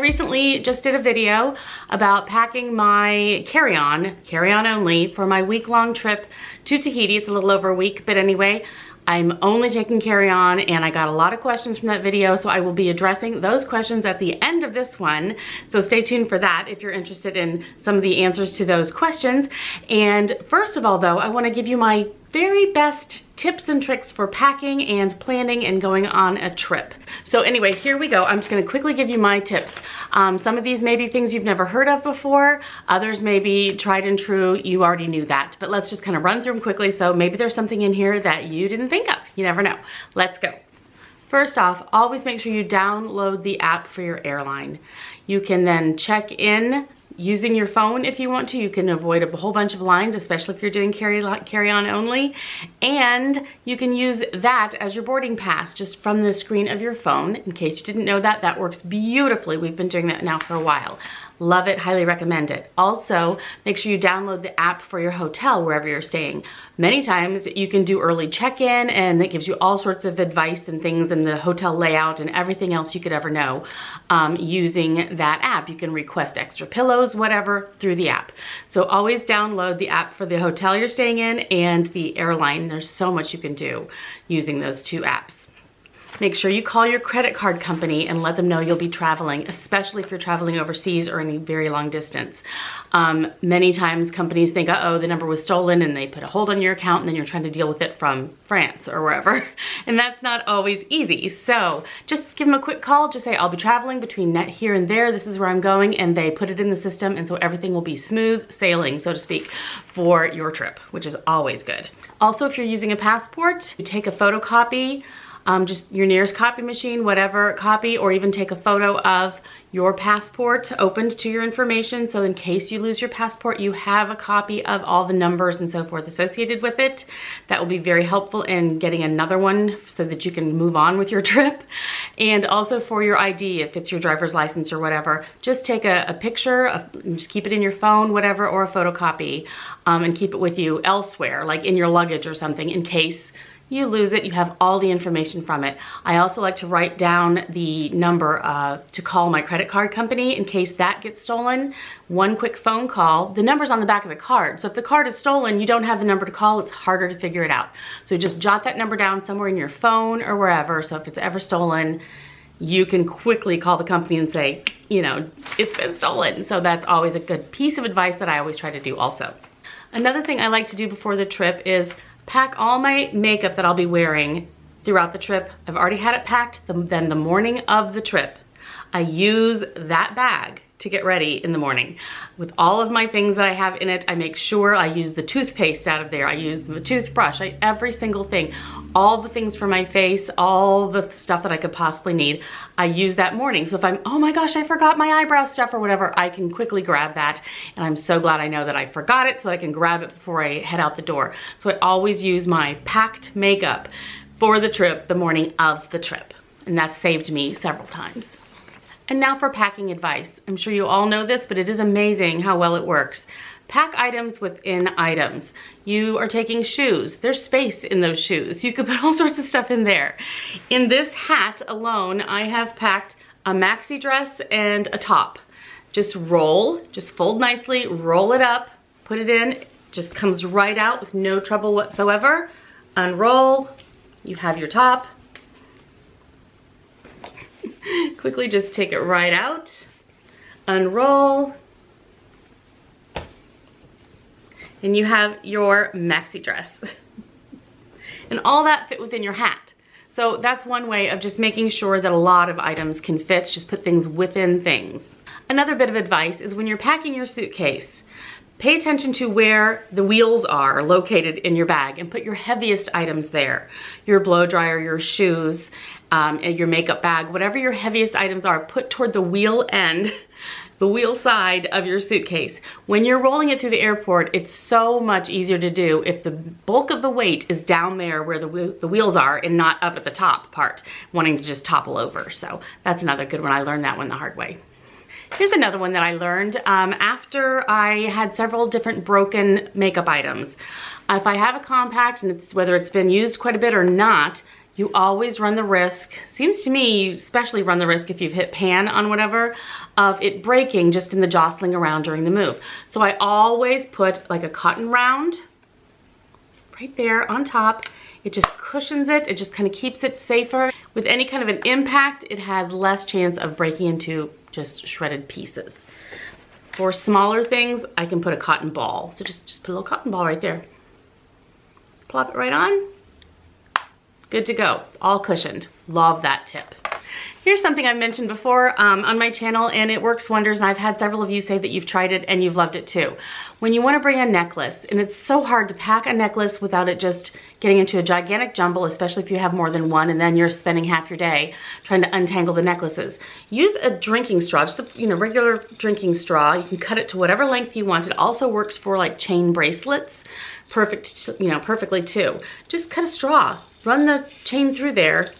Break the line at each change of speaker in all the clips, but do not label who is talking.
recently just did a video about packing my carry-on only, for my week-long trip to Tahiti. It's a little over a week, but anyway, I'm only taking carry-on, and I got a lot of questions from that video, so I will be addressing those questions at the end of this one. So stay tuned for that if you're interested in some of the answers to those questions. And first of all, though, I want to give you my very best tips and tricks for packing and planning and going on a trip. So anyway, here we go. I'm just going to quickly give you my tips. Some of these may be things you've never heard of before. Others may be tried and true. You already knew that. But let's just kind of run through them quickly. So maybe there's something in here that you didn't think of. You never know. Let's go. First off, always make sure you download the app for your airline. You can then check in using your phone if you want to. You can avoid a whole bunch of lines, especially if you're doing carry-on only. And you can use that as your boarding pass just from the screen of your phone. In case you didn't know that, that works beautifully. We've been doing that now for a while. Love it, highly recommend it. Also, make sure you download the app for your hotel wherever you're staying. Many times you can do early check-in, and it gives you all sorts of advice and things in the hotel layout and everything else you could ever know using that app. You can request extra pillows, whatever, through the app. So always download the app for the hotel you're staying in and the airline. There's so much you can do using those two apps. Make sure you call your credit card company and let them know you'll be traveling, especially if you're traveling overseas or any very long distance. Many times companies think, uh-oh, the number was stolen, and they put a hold on your account, and then you're trying to deal with it from France or wherever. And that's not always easy. So just give them a quick call. Just say, I'll be traveling between here and there. This is where I'm going. And they put it in the system. And so everything will be smooth sailing, so to speak, for your trip, which is always good. Also, if you're using a passport, you take a photocopy, just your nearest copy machine, whatever copy, or even take a photo of your passport opened to your information. So in case you lose your passport, you have a copy of all the numbers and so forth associated with it. That will be very helpful in getting another one so that you can move on with your trip. And also for your ID, if it's your driver's license or whatever, just take a picture, just keep it in your phone, whatever, or a photocopy, and keep it with you elsewhere, like in your luggage or something, in case you lose it, you have all the information from it. I also like to write down the number to call my credit card company in case that gets stolen. One quick phone call. The number's on the back of the card. So if the card is stolen, you don't have the number to call, it's harder to figure it out. So just jot that number down somewhere in your phone or wherever. So if it's ever stolen, you can quickly call the company and say, you know, it's been stolen. So that's always a good piece of advice that I always try to do also. Another thing I like to do before the trip is pack all my makeup that I'll be wearing throughout the trip. I've already had it packed. Then the morning of the trip, I use that bag to get ready in the morning. With all of my things that I have in it, I make sure I use the toothpaste out of there. I use the toothbrush, every single thing. All the things for my face, all the stuff that I could possibly need, I use that morning. So if I'm, oh my gosh, I forgot my eyebrow stuff or whatever, I can quickly grab that. And I'm so glad I know that I forgot it so I can grab it before I head out the door. So I always use my packed makeup for the trip the morning of the trip. And that's saved me several times. And now for packing advice. I'm sure you all know this, but it is amazing how well it works. Pack items within items. You are taking shoes. There's space in those shoes. You could put all sorts of stuff in there. In this hat alone, I have packed a maxi dress and a top. Just fold nicely, roll it up, put it in. It just comes right out with no trouble whatsoever. Unroll, you have your top. Quickly just take it right out, unroll, and you have your maxi dress. And all that fit within your hat. So that's one way of just making sure that a lot of items can fit, just put things within things. Another bit of advice is when you're packing your suitcase, pay attention to where the wheels are located in your bag and put your heaviest items there. Your blow dryer, your shoes, your makeup bag, whatever your heaviest items are, put toward the wheel end, the wheel side of your suitcase. When you're rolling it through the airport, it's so much easier to do if the bulk of the weight is down there where the wheels are and not up at the top part, wanting to just topple over. So that's another good one. I learned that one the hard way. Here's another one that I learned after I had several different broken makeup items. If I have a compact, and whether it's been used quite a bit or not, you always run the risk, seems to me you especially run the risk if you've hit pan on whatever, of it breaking just in the jostling around during the move. So I always put like a cotton round right there on top. It just cushions it. It just kind of keeps it safer. With any kind of an impact, it has less chance of breaking into just shredded pieces. For smaller things, I can put a cotton ball. So just put a little cotton ball right there. Plop it right on. Good to go. It's all cushioned. Love that tip. Here's something I've mentioned before on my channel, and it works wonders, and I've had several of you say that you've tried it and you've loved it too. When you want to bring a necklace, and it's so hard to pack a necklace without it just getting into a gigantic jumble, especially if you have more than one and then you're spending half your day trying to untangle the necklaces. Use a drinking straw, just a regular drinking straw. You can cut it to whatever length you want. It also works for like chain bracelets. Perfectly too. Just cut a straw, run the chain through there.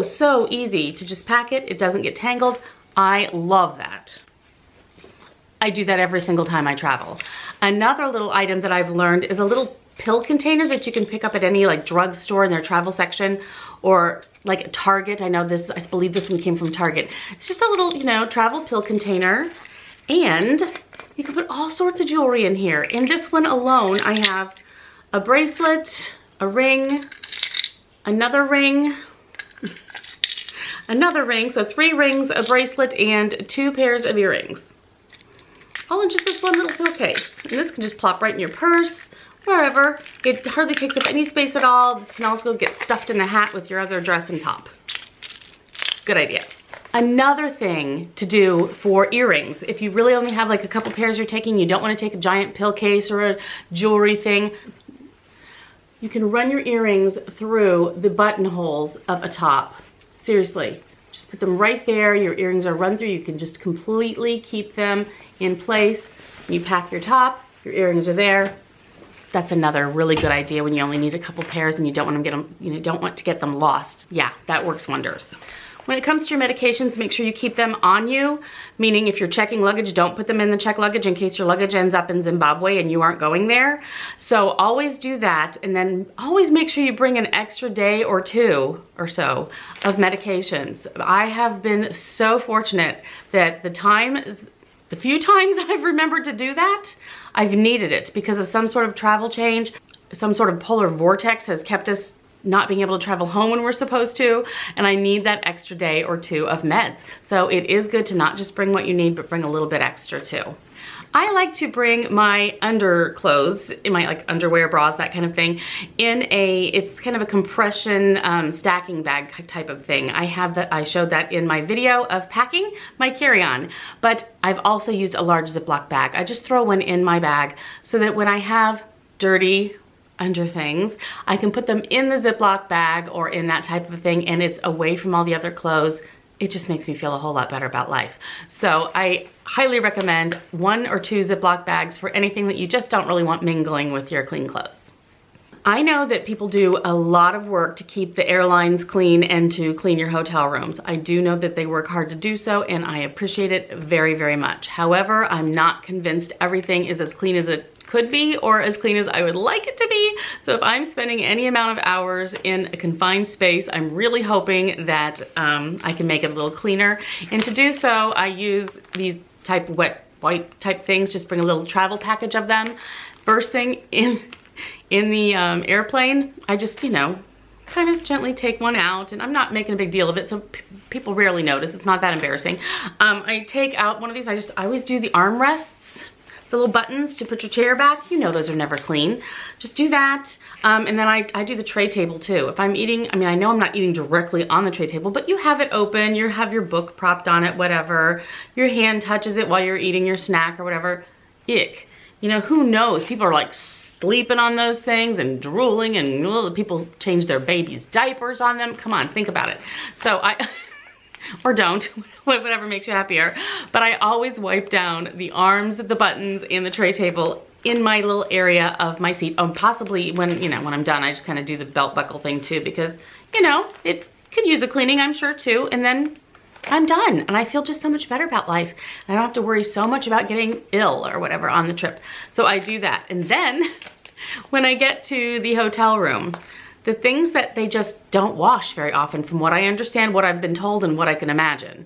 So easy to just pack it. It doesn't get tangled. I love that. I do that every single time I travel. Another little item that I've learned is a little pill container that you can pick up at any like drugstore in their travel section, or like Target. I believe this one came from Target. It's just a little, travel pill container, and you can put all sorts of jewelry in here. In this one alone, I have a bracelet, a ring, another ring, so 3 rings, a bracelet, and 2 pairs of earrings. All in just this one little pill case. And this can just plop right in your purse, wherever. It hardly takes up any space at all. This can also get stuffed in the hat with your other dress and top. Good idea. Another thing to do for earrings, if you really only have like a couple pairs you're taking, you don't want to take a giant pill case or a jewelry thing, you can run your earrings through the buttonholes of a top. Seriously, just put them right there. Your earrings are run through. You can just completely keep them in place. When you pack your top, your earrings are there. That's another really good idea when you only need a couple pairs and you don't want to get them lost. Yeah, that works wonders. When it comes to your medications, make sure you keep them on you, meaning if you're checking luggage, don't put them in the checked luggage in case your luggage ends up in Zimbabwe and you aren't going there. So always do that, and then always make sure you bring an extra day or 2 or so of medications. I have been so fortunate that the few times I've remembered to do that, I've needed it because of some sort of travel change. Some sort of polar vortex has kept us not being able to travel home when we're supposed to, and I need that extra day or 2 of meds. So it is good to not just bring what you need, but bring a little bit extra too. I like to bring my underclothes, in my like underwear, bras, that kind of thing, it's kind of a compression stacking bag type of thing. I showed that in my video of packing my carry-on, but I've also used a large Ziploc bag. I just throw one in my bag so that when I have dirty under things, I can put them in the Ziploc bag or in that type of a thing, and it's away from all the other clothes. It just makes me feel a whole lot better about life. So I highly recommend 1 or 2 Ziploc bags for anything that you just don't really want mingling with your clean clothes. I know that people do a lot of work to keep the airlines clean and to clean your hotel rooms. I do know that they work hard to do so, and I appreciate it very, very much. However, I'm not convinced everything is as clean as it could be or as clean as I would like it to be. So if I'm spending any amount of hours in a confined space, I'm really hoping that I can make it a little cleaner. And to do so, I use these type wet wipe type things, just bring a little travel package of them. First thing in the airplane, I just, kind of gently take one out, and I'm not making a big deal of it, so people rarely notice. It's not that embarrassing. I take out one of these. I always do the armrests, the little buttons to put your chair back. Those are never clean. Just do that. And then I do the tray table too. If I'm eating, I know I'm not eating directly on the tray table, but you have it open, you have your book propped on it, whatever. Your hand touches it while you're eating your snack or whatever. Ick. Who knows? People are like sleeping on those things and drooling, and people change their babies' diapers on them. Come on, think about it. So or don't, whatever makes you happier. But I always wipe down the arms, the buttons, and the tray table in my little area of my seat. Possibly when I'm done, I just kind of do the belt buckle thing too, because, it could use a cleaning, I'm sure too. And then I'm done, and I feel just so much better about life. I don't have to worry so much about getting ill or whatever on the trip. So I do that. And then when I get to the hotel room, the things that they just don't wash very often, from what I understand, what I've been told, and what I can imagine.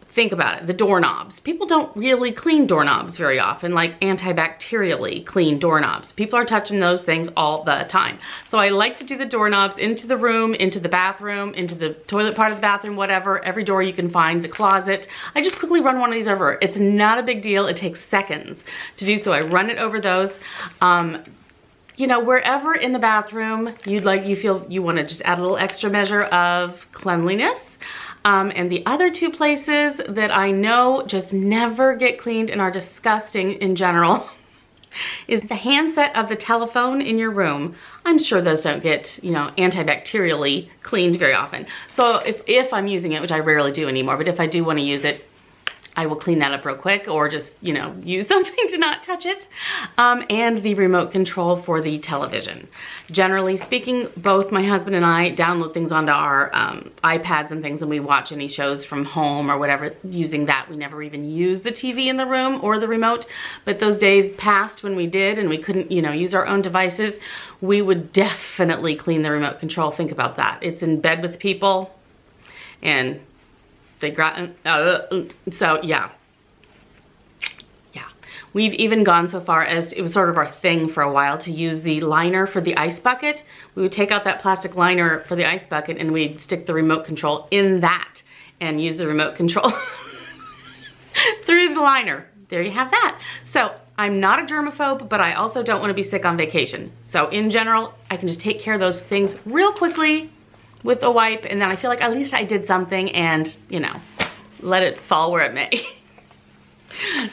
Think about it, the doorknobs. People don't really clean doorknobs very often, like antibacterially clean doorknobs. People are touching those things all the time. So I like to do the doorknobs into the room, into the bathroom, into the toilet part of the bathroom, whatever, every door you can find, the closet. I just quickly run one of these over. It's not a big deal. It takes seconds to do so. I run it over those. You know, wherever in the bathroom you feel you want to just add a little extra measure of cleanliness. And the other two places that I know just never get cleaned and are disgusting in general is the handset of the telephone in your room. I'm sure those don't get, you know, antibacterially cleaned very often. So if I'm using it, which I rarely do anymore, but if I do want to use it, I will clean that up real quick, or just, you know, use something to not touch it. And the remote control for the television. Generally speaking, both my husband and I download things onto our iPads and things, and we watch any shows from home or whatever using that. We never even use the TV in the room or the remote, but those days passed when we did and we couldn't, you know, use our own devices. We would definitely clean the remote control. Think about that. It's in bed with people, and they so yeah. We've even gone so far as, it was sort of our thing for a while, to use the liner for the ice bucket. We would take out that plastic liner for the ice bucket and we'd stick the remote control in that and use the remote control through the liner. There you have that. So I'm not a germaphobe, but I also don't want to be sick on vacation. So in general, I can just take care of those things real quickly with a wipe, and then I feel like at least I did something, and, you know, let it fall where it may.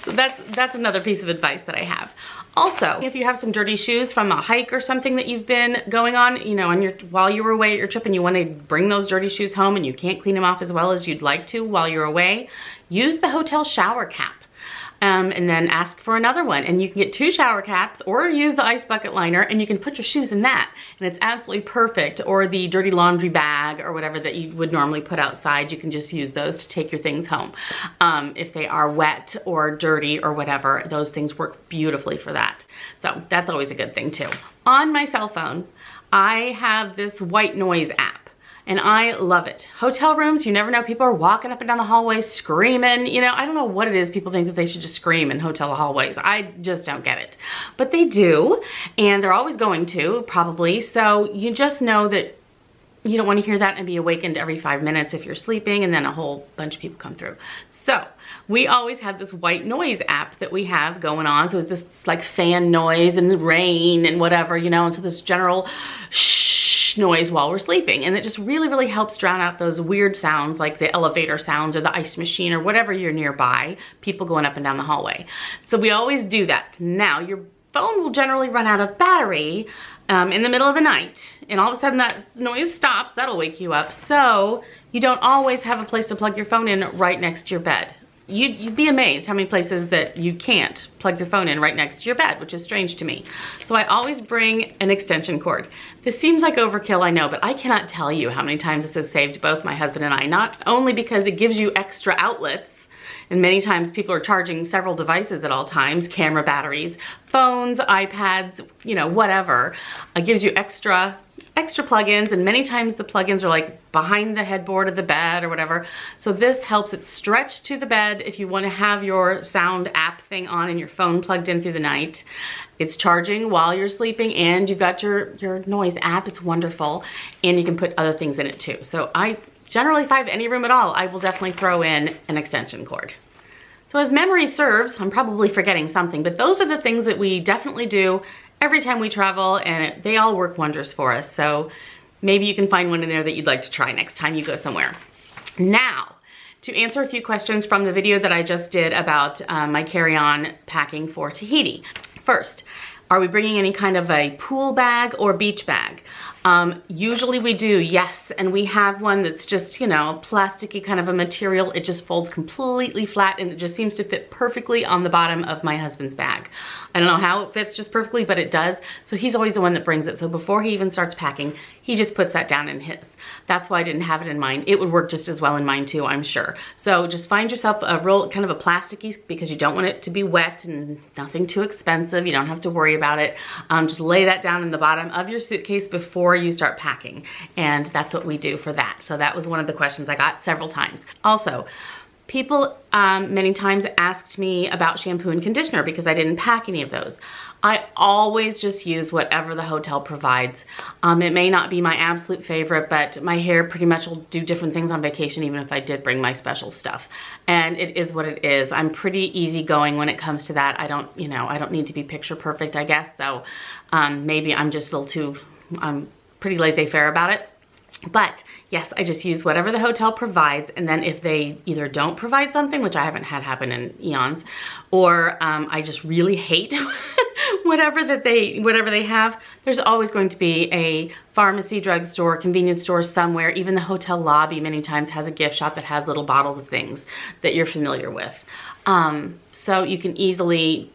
So that's another piece of advice that I have. Also, if you have some dirty shoes from a hike or something that you've been going on, you know, while you were away at your trip, and you want to bring those dirty shoes home and you can't clean them off as well as you'd like to while you're away, use the hotel shower cap. And then ask for another one, and you can get 2 shower caps, or use the ice bucket liner and you can put your shoes in that, and it's absolutely perfect. Or the dirty laundry bag or whatever that you would normally put outside, you can just use those to take your things home. If they are wet or dirty or whatever, those things work beautifully for that. So that's always a good thing too. On my cell phone, I have this white noise app. And I love it. Hotel rooms, you never know, people are walking up and down the hallways screaming. You know, I don't know what it is. People think that they should just scream in hotel hallways. I just don't get it. But they do, and they're always going to, probably. So you just know that you don't want to hear that and be awakened every 5 minutes if you're sleeping, and then a whole bunch of people come through. So we always have this white noise app that we have going on. So it's this like fan noise and rain and whatever, you know, and so this general shh noise while we're sleeping. And it just really, really helps drown out those weird sounds like the elevator sounds or the ice machine or whatever you're nearby, people going up and down the hallway. So we always do that. Now, your phone will generally run out of battery in the middle of the night, and all of a sudden that noise stops. That'll wake you up. So you don't always have a place to plug your phone in right next to your bed. You'd be amazed how many places that you can't plug your phone in right next to your bed, which is strange to me. So I always bring an extension cord. This seems like overkill, I know, but I cannot tell you how many times this has saved both my husband and I, not only because it gives you extra outlets, and many times people are charging several devices at all times, camera batteries, phones, iPads, you know, whatever. It gives you extra plugins, and many times the plugins are like behind the headboard of the bed or whatever. So this helps it stretch to the bed if you want to have your sound app thing on and your phone plugged in through the night. It's charging while you're sleeping, and you've got your noise app. It's wonderful, and you can put other things in it too. So I generally, if I have any room at all, I will definitely throw in an extension cord. So as memory serves, I'm probably forgetting something, but those are the things that we definitely do every time we travel, and they all work wonders for us. So maybe you can find one in there that you'd like to try next time you go somewhere. Now, to answer a few questions from the video that I just did about my carry-on packing for Tahiti. First, are we bringing any kind of a pool bag or beach bag? Usually we do, yes, and we have one that's just, you know, plasticky kind of a material. It just folds completely flat, and it just seems to fit perfectly on the bottom of my husband's bag. I don't know how it fits just perfectly, but it does. So he's always the one that brings it. So before he even starts packing, he just puts that down in his. That's why I didn't have it in mine. It would work just as well in mine too, I'm sure. So just find yourself a real kind of a plasticky, because you don't want it to be wet, and nothing too expensive. You don't have to worry about it. Just lay that down in the bottom of your suitcase before before you start packing. And that's what we do for that. So that was one of the questions I got several times. Also, people many times asked me about shampoo and conditioner because I didn't pack any of those. I always just use whatever the hotel provides. It may not be my absolute favorite, but my hair pretty much will do different things on vacation even if I did bring my special stuff. And it is what it is. I'm pretty easygoing when it comes to that. I don't, you know, I don't need to be picture perfect, I guess. So maybe I'm just a little too, I'm pretty laissez-faire about it. But yes, I just use whatever the hotel provides, and then if they either don't provide something, which I haven't had happen in eons, or I just really hate whatever they have, there's always going to be a pharmacy, drugstore, convenience store somewhere. Even the hotel lobby many times has a gift shop that has little bottles of things that you're familiar with. So you can easily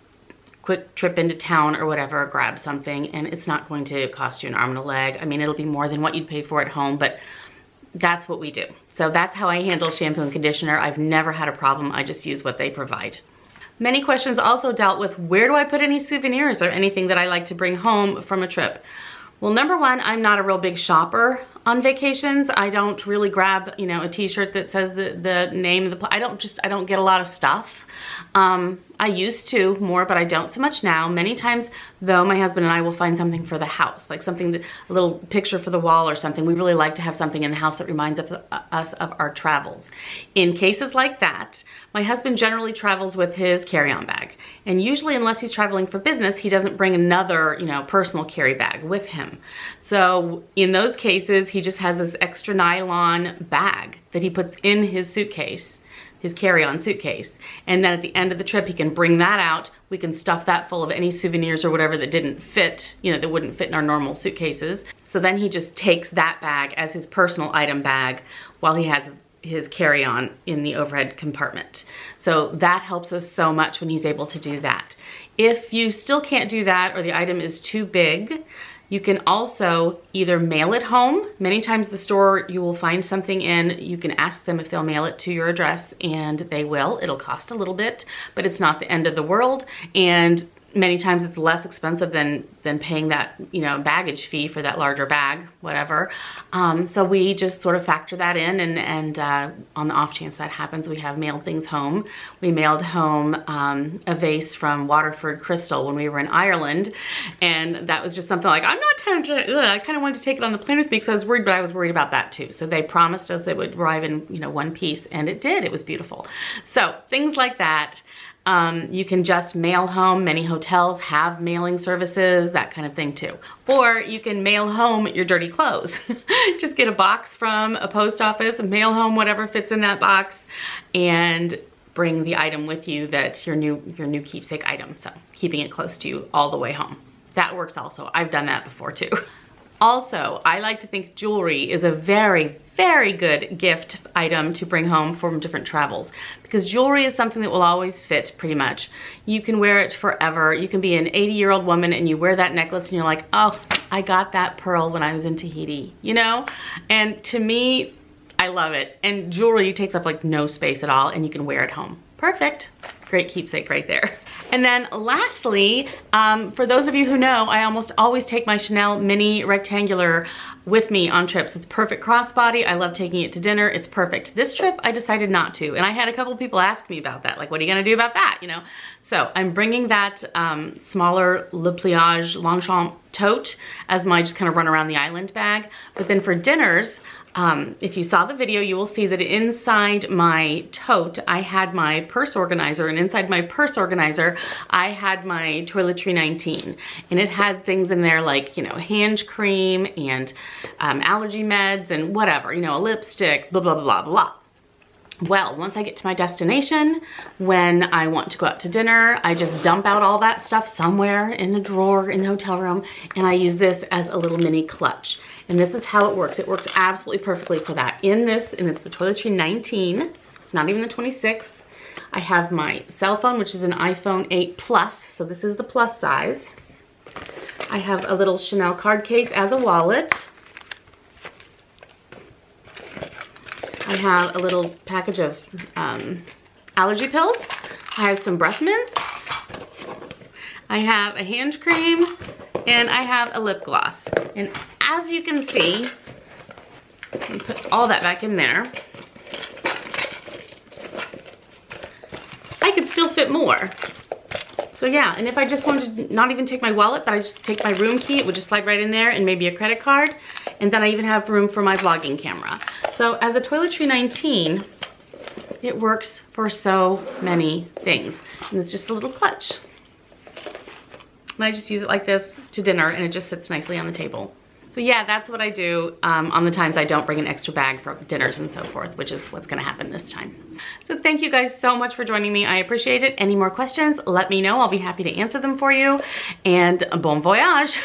quick trip into town or whatever, grab something, and it's not going to cost you an arm and a leg. I mean, it'll be more than what you'd pay for at home, but that's what we do. So that's how I handle shampoo and conditioner. I've never had a problem. I just use what they provide. Many questions also dealt with, where do I put any souvenirs or anything that I like to bring home from a trip? Well, number one, I'm not a real big shopper on vacations. I don't really grab, you know, a t-shirt that says the name of the place. I don't get a lot of stuff. I used to more, but I don't so much now. Many times though, my husband and I will find something for the house, like something that, a little picture for the wall or something. We really like to have something in the house that reminds us of our travels. In cases like that, my husband generally travels with his carry-on bag. And usually, unless he's traveling for business, he doesn't bring another, you know, personal carry bag with him. So in those cases, he just has this extra nylon bag that he puts in his suitcase, his carry-on suitcase. And then at the end of the trip, he can bring that out. We can stuff that full of any souvenirs or whatever that didn't fit, you know, that wouldn't fit in our normal suitcases. So then he just takes that bag as his personal item bag while he has his carry-on in the overhead compartment. So that helps us so much when he's able to do that. If you still can't do that or the item is too big, you can also either mail it home. Many times the store you will find something in, you can ask them if they'll mail it to your address, and they will. It'll cost a little bit, but it's not the end of the world. And many times it's less expensive than paying that, you know, baggage fee for that larger bag, whatever. So we just sort of factor that in, and on the off chance that happens, we have mailed things home. We mailed home a vase from Waterford Crystal when we were in Ireland, and that was just something like, I'm not trying to, I kind of wanted to take it on the plane with me because I was worried, but I was worried about that too. So they promised us they would arrive in, you know, one piece, and it did. It was beautiful. So things like that. You can just mail home. Many hotels have mailing services, that kind of thing too. Or you can mail home your dirty clothes. Just get a box from a post office and mail home whatever fits in that box, and bring the item with you, that's your new keepsake item. So keeping it close to you all the way home. That works also. I've done that before too. Also, I like to think jewelry is a very, very good gift item to bring home from different travels, because jewelry is something that will always fit pretty much. You can wear it forever. You can be an 80-year-old woman and you wear that necklace and you're like, oh, I got that pearl when I was in Tahiti, you know? And to me, I love it. And jewelry takes up like no space at all, and you can wear it home. Perfect. Great keepsake right there. And then lastly, for those of you who know, I almost always take my Chanel mini rectangular with me on trips. It's perfect crossbody. I love taking it to dinner. It's perfect. This trip, I decided not to. And I had a couple of people ask me about that. Like, what are you gonna do about that, you know? So I'm bringing that smaller Le Pliage Longchamp tote as my just kind of run around the island bag. But then for dinners, if you saw the video, you will see that inside my tote, I had my purse organizer, and inside my purse organizer, I had my Toiletry 19. And it has things in there like, you know, hand cream and allergy meds and whatever, you know, a lipstick, blah, blah, blah, blah, blah. Well, once I get to my destination, when I want to go out to dinner, I just dump out all that stuff somewhere in a drawer in the hotel room, and I use this as a little mini clutch. And this is how it works. It works absolutely perfectly for that. In this, and it's the Toiletry 19, it's not even the 26. I have my cell phone, which is an iPhone 8 Plus, so this is the plus size. I have a little Chanel card case as a wallet. I have a little package of allergy pills. I have some breath mints. I have a hand cream, and I have a lip gloss. And as you can see, let me put all that back in there. I could still fit more. So yeah, and if I just wanted to not even take my wallet, but I just take my room key, it would just slide right in there, and maybe a credit card. And then I even have room for my vlogging camera. So as a toiletry 19, it works for so many things. And it's just a little clutch. And I just use it like this to dinner, and it just sits nicely on the table. So yeah, that's what I do on the times I don't bring an extra bag for dinners and so forth, which is what's gonna happen this time. So thank you guys so much for joining me. I appreciate it. Any more questions, let me know. I'll be happy to answer them for you. And bon voyage.